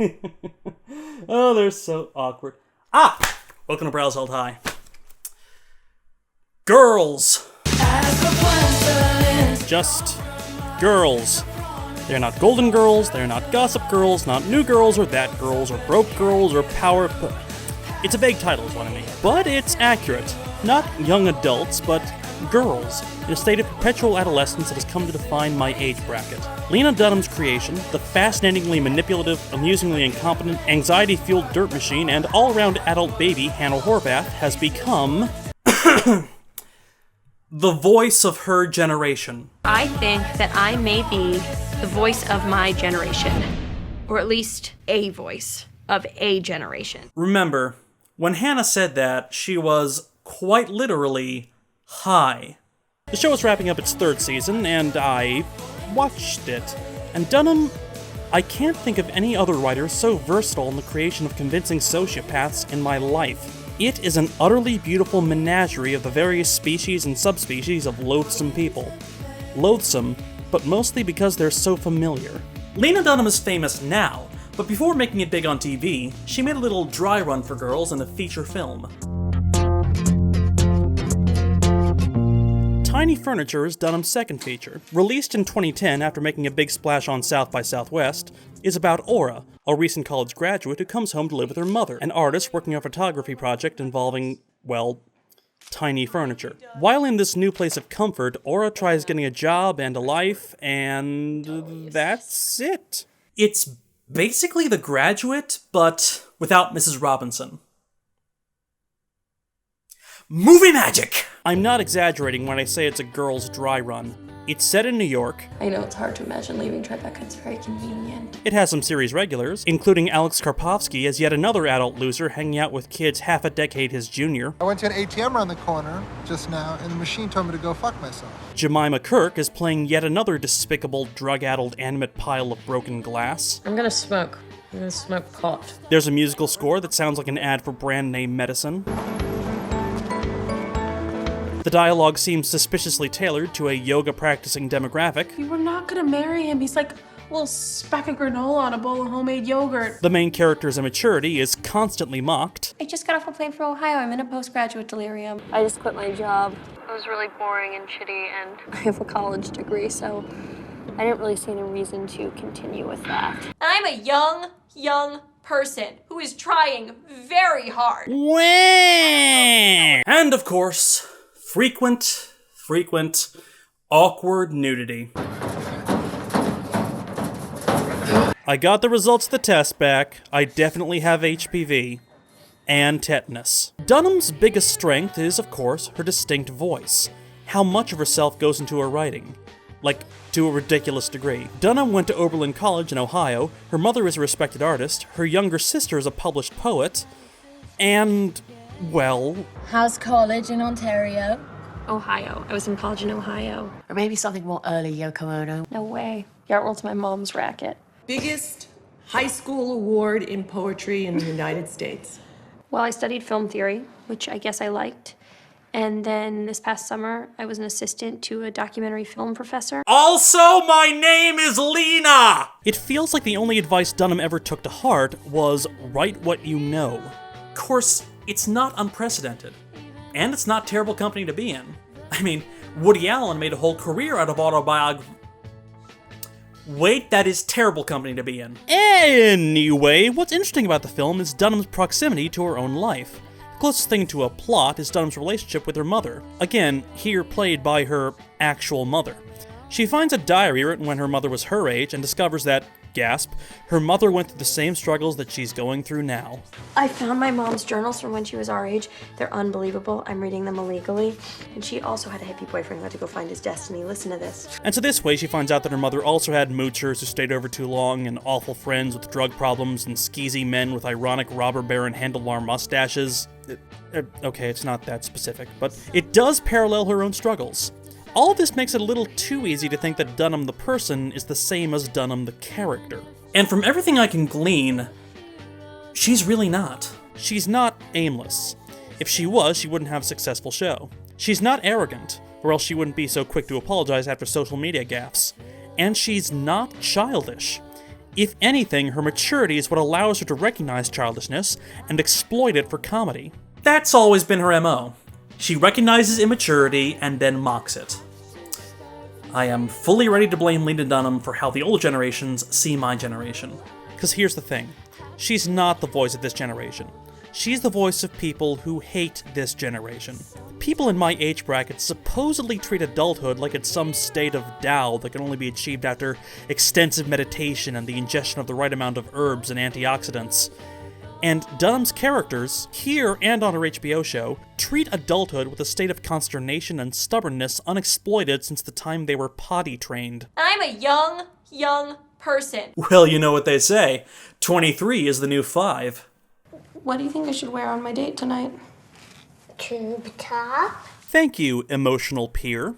Oh, they're so awkward. Ah! Welcome to Brows Held High. Girls. Just girls. They're not golden girls, they're not gossip girls, not new girls, or that girls, or broke girls, or power... It's a vague title is what I mean. But it's accurate. Not young adults, but girls, in a state of perpetual adolescence that has come to define my age bracket. Lena Dunham's creation, the fascinatingly manipulative, amusingly incompetent, anxiety-fueled dirt machine, and all-around adult baby, Hannah Horvath, has become... the voice of her generation. I think that I may be the voice of my generation. Or at least a voice of a generation. Remember, when Hannah said that, she was quite literally high. The show is wrapping up its third season, and I watched it. And Dunham, I can't think of any other writer so versatile in the creation of convincing sociopaths in my life. It is an utterly beautiful menagerie of the various species and subspecies of loathsome people. Loathsome, but mostly because they're so familiar. Lena Dunham is famous now, but before making it big on TV, she made a little dry run for girls in a feature film. Tiny Furniture is Dunham's second feature. Released in 2010 after making a big splash on South by Southwest, is about Aura, a recent college graduate who comes home to live with her mother, an artist working on a photography project involving, well, tiny furniture. While in this new place of comfort, Aura tries getting a job and a life, and that's it. It's basically The Graduate, but without Mrs. Robinson. Movie magic! I'm not exaggerating when I say it's a girl's dry run. It's set in New York. I know it's hard to imagine leaving Tribeca. It's very convenient. It has some series regulars, including Alex Karpovsky as yet another adult loser hanging out with kids half a decade his junior. I went to an ATM around the corner just now, and the machine told me to go fuck myself. Jemima Kirk is playing yet another despicable, drug-addled, animate pile of broken glass. I'm gonna smoke. I'm gonna smoke pot. There's a musical score that sounds like an ad for brand name medicine. The dialogue seems suspiciously tailored to a yoga-practicing demographic. You were not gonna marry him. He's like a little speck of granola on a bowl of homemade yogurt. The main character's immaturity is constantly mocked. I just got off a plane for Ohio. I'm in a postgraduate delirium. I just quit my job. It was really boring and shitty, and I have a college degree, so I didn't really see any reason to continue with that. And I'm a young person who is trying very hard. Wah! And of course, frequent, awkward nudity. I got the results of the test back. I definitely have HPV. And tetanus. Dunham's biggest strength is, of course, her distinct voice. How much of herself goes into her writing. Like, to a ridiculous degree. Dunham went to Oberlin College in Ohio, her mother is a respected artist, her younger sister is a published poet, and, well... How's college in Ontario? Ohio. I was in college in Ohio. Or maybe something more early, Yoko Ono. No way. Yartwell's my mom's racket. Biggest high school award in poetry in the United States. Well, I studied film theory, which I guess I liked. And then this past summer, I was an assistant to a documentary film professor. Also, my name is Lena! It feels like the only advice Dunham ever took to heart was, write what you know. Of course, it's not unprecedented. And it's not terrible company to be in. I mean, Woody Allen made a whole career out of autobiography. Wait, that is terrible company to be in. Anyway, what's interesting about the film is Dunham's proximity to her own life. The closest thing to a plot is Dunham's relationship with her mother. Again, here played by her actual mother. She finds a diary written when her mother was her age and discovers that, gasp, her mother went through the same struggles that she's going through now. I found my mom's journals from when she was our age. They're unbelievable. I'm reading them illegally. And she also had a hippie boyfriend who had to go find his destiny. Listen to this. And so this way she finds out that her mother also had moochers who stayed over too long and awful friends with drug problems and skeezy men with ironic robber baron handlebar mustaches. Okay, it's not that specific, but it does parallel her own struggles. All of this makes it a little too easy to think that Dunham the person is the same as Dunham the character. And from everything I can glean, she's really not. She's not aimless. If she was, she wouldn't have a successful show. She's not arrogant, or else she wouldn't be so quick to apologize after social media gaffes. And she's not childish. If anything, her maturity is what allows her to recognize childishness and exploit it for comedy. That's always been her MO. She recognizes immaturity and then mocks it. I am fully ready to blame Lena Dunham for how the old generations see my generation. Because here's the thing. She's not the voice of this generation. She's the voice of people who hate this generation. People in my age bracket supposedly treat adulthood like it's some state of Tao that can only be achieved after extensive meditation and the ingestion of the right amount of herbs and antioxidants. And Dunham's characters, here and on her HBO show, treat adulthood with a state of consternation and stubbornness unexploited since the time they were potty trained. I'm a young person. Well, you know what they say. 23 is the new 5. What do you think I should wear on my date tonight? Tube top. Thank you, emotional peer.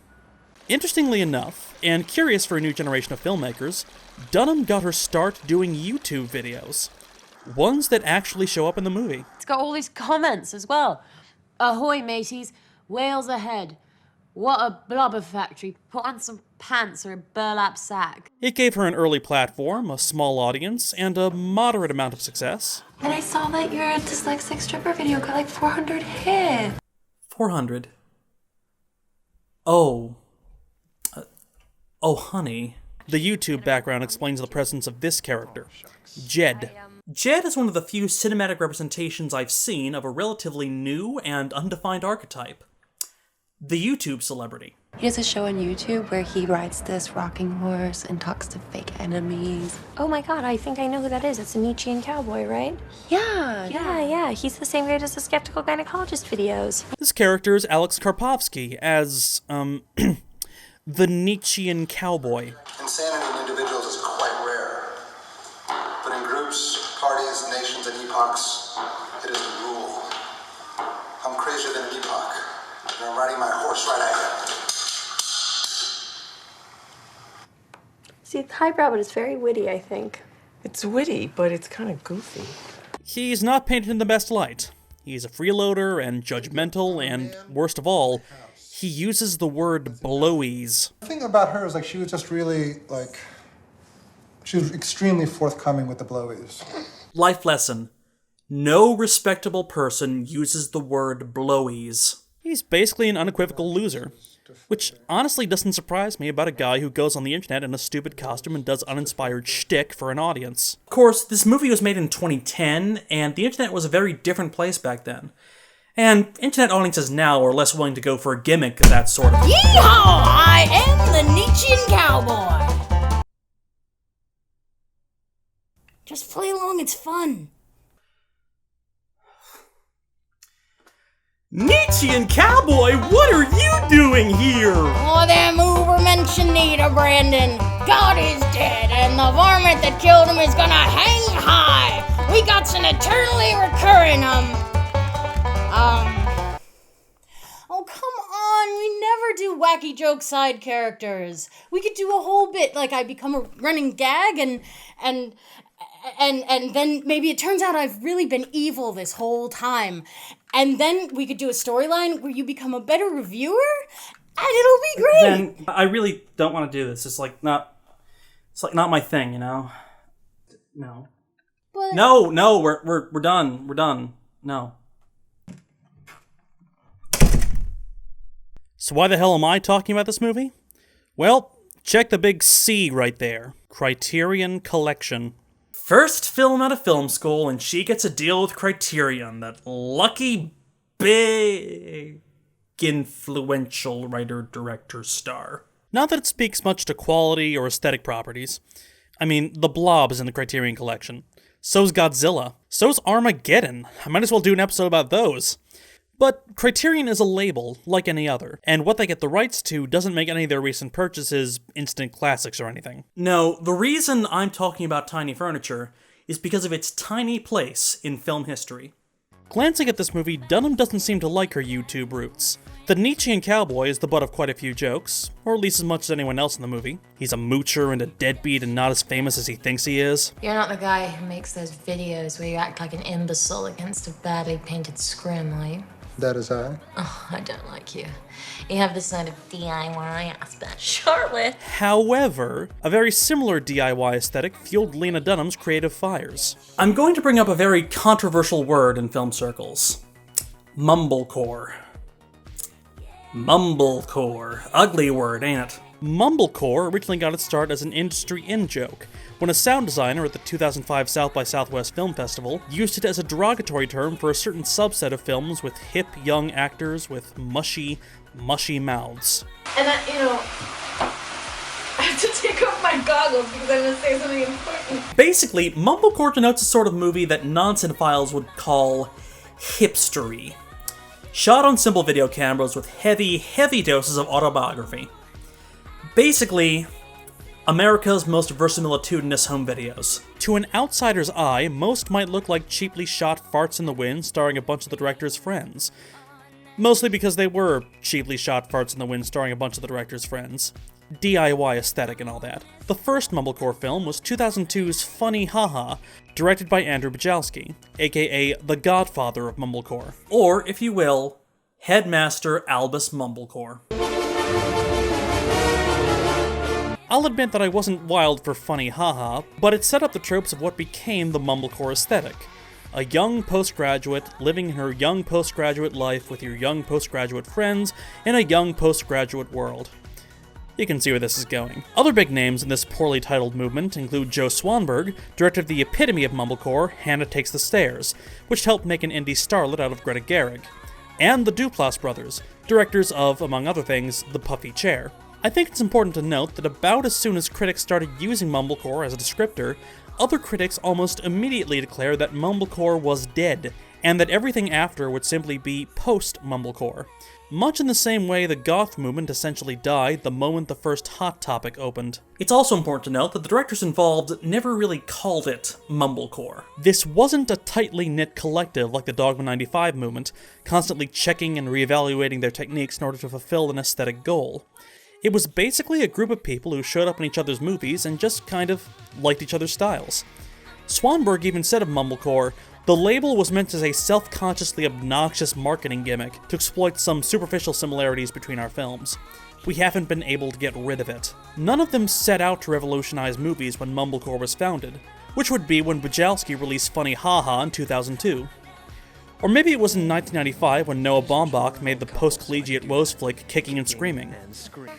Interestingly enough, and curious for a new generation of filmmakers, Dunham got her start doing YouTube videos. Ones that actually show up in the movie. It's got all these comments as well. Ahoy, mateys. Whales ahead. What a blubber factory. Put on some pants or a burlap sack. It gave her an early platform, a small audience, and a moderate amount of success. And I saw that your dyslexic stripper video got like 400 hits. 400? Oh, honey. The YouTube background explains the presence of this character, Jed. Jed is one of the few cinematic representations I've seen of a relatively new and undefined archetype. The YouTube celebrity. He has a show on YouTube where he rides this rocking horse and talks to fake enemies. Oh my god, I think I know who that is. It's a Nietzschean cowboy, right? Yeah. He's the same guy as the skeptical gynecologist videos. This character is Alex Karpovsky as, the Nietzschean cowboy. Insanity in individuals is quite rare. But in groups, parties, nations, and epochs, it is the rule. I'm crazier than an epoch, and I'm riding my horse right at you. See, it's highbrow, but it's very witty, I think. It's witty, but it's kind of goofy. He's not painted in the best light. He's a freeloader and judgmental, and worst of all, he uses the word blowies. The thing about her is she was just really she was extremely forthcoming with the blowies. Life lesson. No respectable person uses the word blowies. He's basically an unequivocal loser. Which honestly doesn't surprise me about a guy who goes on the internet in a stupid costume and does uninspired shtick for an audience. Of course, this movie was made in 2010, and the internet was a very different place back then. And internet audiences now are less willing to go for a gimmick of that sort of... Yeehaw! I am the Nietzschean cowboy! Just play along, it's fun. Nietzschean cowboy, what are you doing here? Oh, them Ubermenschen Nita, Brandon. God is dead, and the varmint that killed him is gonna hang high. We got an eternally recurring, Oh, come on, we never do wacky joke side characters. We could do a whole bit, like I become a running gag, and then maybe it turns out I've really been evil this whole time. And then we could do a storyline where you become a better reviewer, and it'll be great. Then I really don't want to do this. It's not my thing, you know? No. But No, we're done. We're done. No. So why the hell am I talking about this movie? Well, check the big C right there. Criterion Collection. First film out of film school, and she gets a deal with Criterion, that lucky, big, influential writer-director-star. Not that it speaks much to quality or aesthetic properties. I mean, The Blob is in the Criterion Collection. So's Godzilla. So's Armageddon. I might as well do an episode about those. But Criterion is a label, like any other, and what they get the rights to doesn't make any of their recent purchases instant classics or anything. No, the reason I'm talking about Tiny Furniture is because of its tiny place in film history. Glancing at this movie, Dunham doesn't seem to like her YouTube roots. The Nietzschean cowboy is the butt of quite a few jokes, or at least as much as anyone else in the movie. He's a moocher and a deadbeat and not as famous as he thinks he is. You're not the guy who makes those videos where you act like an imbecile against a badly painted scrim, are you? That is I. Oh, I don't like you. You have this kind of DIY aspect. Charlotte! However, a very similar DIY aesthetic fueled Lena Dunham's creative fires. I'm going to bring up a very controversial word in film circles. Mumblecore. Mumblecore. Ugly word, ain't it? Mumblecore originally got its start as an industry in-joke, when a sound designer at the 2005 South by Southwest Film Festival used it as a derogatory term for a certain subset of films with hip, young actors with mushy mouths. And I have to take off my goggles because I'm going to say something important. Basically, Mumblecore denotes a sort of movie that non-cinephiles would call hipstery. Shot on simple video cameras with heavy doses of autobiography. Basically, America's most verisimilitudinous home videos. To an outsider's eye, most might look like cheaply shot farts in the wind starring a bunch of the director's friends. Mostly because they were cheaply shot farts in the wind starring a bunch of the director's friends. DIY aesthetic and all that. The first Mumblecore film was 2002's Funny Haha, directed by Andrew Bujalski, aka the godfather of Mumblecore. Or, if you will, Headmaster Albus Mumblecore. I'll admit that I wasn't wild for Funny Haha, but it set up the tropes of what became the Mumblecore aesthetic. A young postgraduate living in her young postgraduate life with your young postgraduate friends in a young postgraduate world. You can see where this is going. Other big names in this poorly titled movement include Joe Swanberg, director of the epitome of Mumblecore, Hannah Takes the Stairs, which helped make an indie starlet out of Greta Gerwig, and the Duplass brothers, directors of, among other things, The Puffy Chair. I think it's important to note that about as soon as critics started using Mumblecore as a descriptor, other critics almost immediately declared that Mumblecore was dead, and that everything after would simply be post-Mumblecore. Much in the same way the goth movement essentially died the moment the first Hot Topic opened. It's also important to note that the directors involved never really called it Mumblecore. This wasn't a tightly knit collective like the Dogma 95 movement, constantly checking and reevaluating their techniques in order to fulfill an aesthetic goal. It was basically a group of people who showed up in each other's movies and just kind of liked each other's styles. Swanberg even said of Mumblecore, the label was meant as a self-consciously obnoxious marketing gimmick to exploit some superficial similarities between our films. We haven't been able to get rid of it. None of them set out to revolutionize movies when Mumblecore was founded, which would be when Bujalski released Funny Haha in 2002. Or maybe it was in 1995 when Noah Baumbach made the post-collegiate woes flick Kicking and Screaming.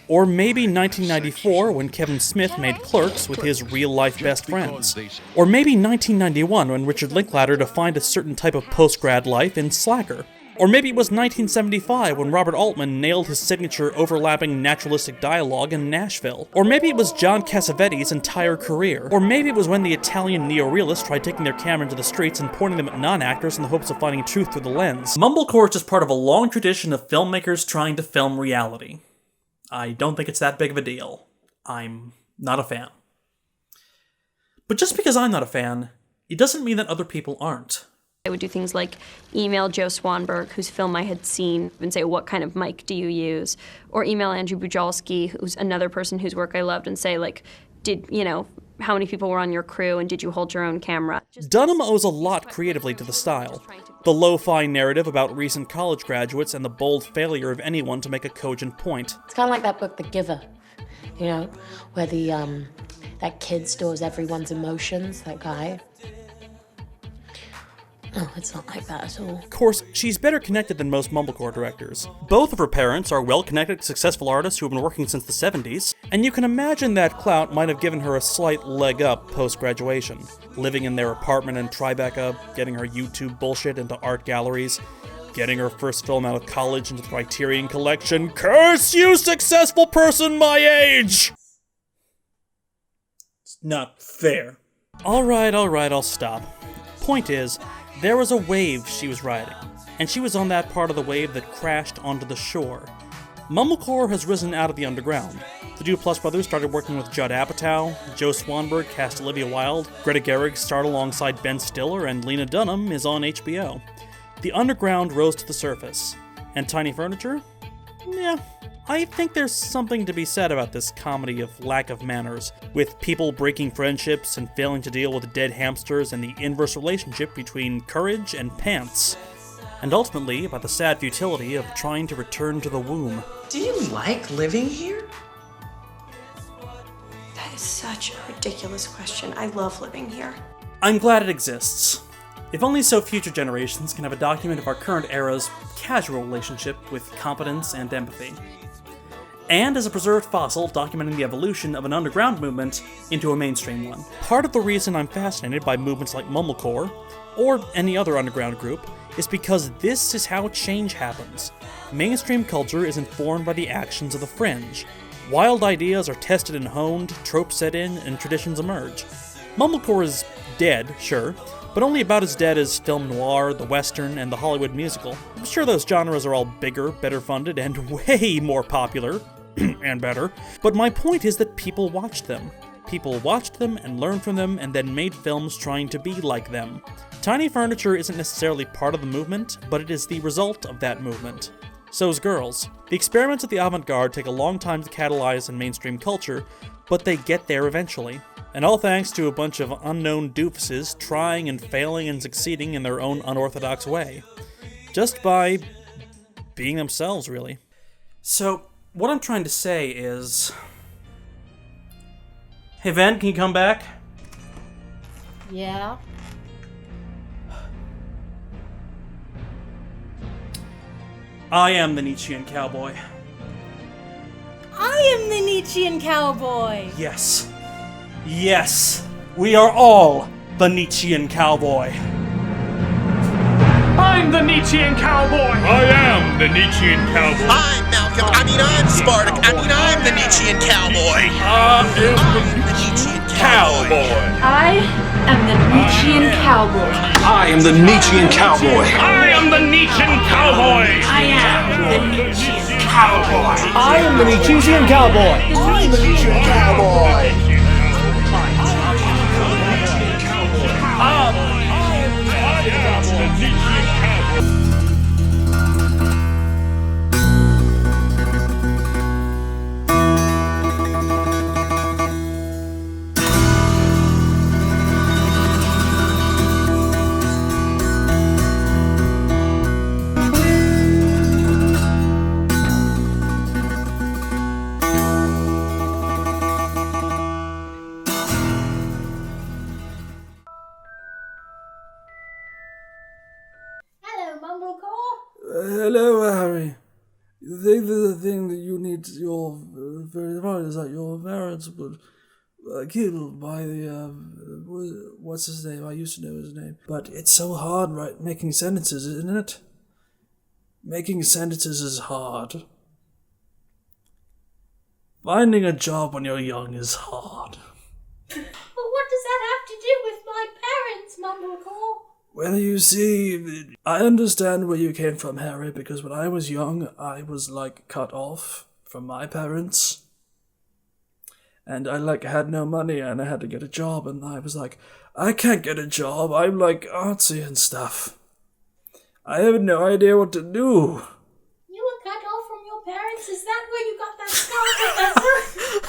Or maybe 1994 when Kevin Smith made Clerks with his real-life best friends. Or maybe 1991 when Richard Linklater defined a certain type of post-grad life in Slacker. Or maybe it was 1975 when Robert Altman nailed his signature overlapping naturalistic dialogue in Nashville. Or maybe it was John Cassavetes' entire career. Or maybe it was when the Italian neorealists tried taking their camera into the streets and pointing them at non-actors in the hopes of finding truth through the lens. Mumblecore is just part of a long tradition of filmmakers trying to film reality. I don't think it's that big of a deal. I'm not a fan. But just because I'm not a fan, it doesn't mean that other people aren't. I would do things like email Joe Swanberg, whose film I had seen, and say, what kind of mic do you use? Or email Andrew Bujalski, who's another person whose work I loved, and say, like, how many people were on your crew, and did you hold your own camera? Dunham owes a lot creatively to the style. The lo-fi narrative about recent college graduates and the bold failure of anyone to make a cogent point. It's kind of like that book, The Giver, where that kid stores everyone's emotions, that guy. No, it's not like that at all. Of course, she's better connected than most Mumblecore directors. Both of her parents are well-connected, successful artists who have been working since the 70s, and you can imagine that clout might have given her a slight leg up post-graduation. Living in their apartment in Tribeca, getting her YouTube bullshit into art galleries, getting her first film out of college into the Criterion collection. Curse you, successful person my age! It's not fair. Alright, I'll stop. Point is, there was a wave she was riding, and she was on that part of the wave that crashed onto the shore. Mumblecore has risen out of the underground. The Duplass brothers started working with Judd Apatow, Joe Swanberg cast Olivia Wilde, Greta Gerwig starred alongside Ben Stiller, and Lena Dunham is on HBO. The underground rose to the surface. And Tiny Furniture? Yeah, I think there's something to be said about this comedy of lack of manners, with people breaking friendships and failing to deal with dead hamsters and the inverse relationship between courage and pants. and ultimately about the sad futility of trying to return to the womb. Do you like living here? That is such a ridiculous question. I love living here. I'm glad it exists. If only so future generations can have a document of our current era's casual relationship with competence and empathy. And as a preserved fossil documenting the evolution of an underground movement into a mainstream one. Part of the reason I'm fascinated by movements like Mumblecore, or any other underground group, is because this is how change happens. Mainstream culture is informed by the actions of the fringe. Wild ideas are tested and honed, tropes set in, and traditions emerge. Mumblecore is dead, sure, but only about as dead as film noir, the western, and the Hollywood musical. I'm sure those genres are all bigger, better funded, and way more popular, and better, but my point is that people watched them. People watched them and learned from them and then made films trying to be like them. Tiny furniture isn't necessarily part of the movement, but it is the result of that movement. So's girls. The experiments of the avant-garde take a long time to catalyze in mainstream culture, but they get there eventually. And all thanks to a bunch of unknown doofuses trying and failing and succeeding in their own unorthodox way. Just by being themselves, really. So, what I'm trying to say is... Hey, Ven, can you come back? Yeah? I am the Nietzschean Cowboy. I am the Nietzschean Cowboy! Yes. Yes. We are all the Nietzschean Cowboy. I'm the Nietzschean Cowboy! I am the Nietzschean Cowboy! I'm Malcolm. I'm Spartak. I'm the Nietzschean Cowboy! I am the Nietzschean Cowboy! I am the Nietzschean Cowboy. I am the Nietzschean Cowboy! I am the Nietzschean Cowboy! I am the Nietzschean Cowboy. I am the Nietzschean Cowboy! I'm the Nietzschean Cowboy! Hello, Mumblecore. Hello, Harry. You think that the thing that you need your very right is that your parents were killed by the what's his name? I used to know his name, but it's so hard, right? Making sentences, isn't it? Making sentences is hard. Finding a job when you're young is hard. But what does that have to do with my parents, Mumblecore? Well, you see, I understand where you came from, Harry, because when I was young, I was, cut off from my parents. And I, had no money, and I had to get a job, and I was like, I can't get a job, I'm, artsy and stuff. I have no idea what to do. You were cut off from your parents? Is that where you got that scar, Professor?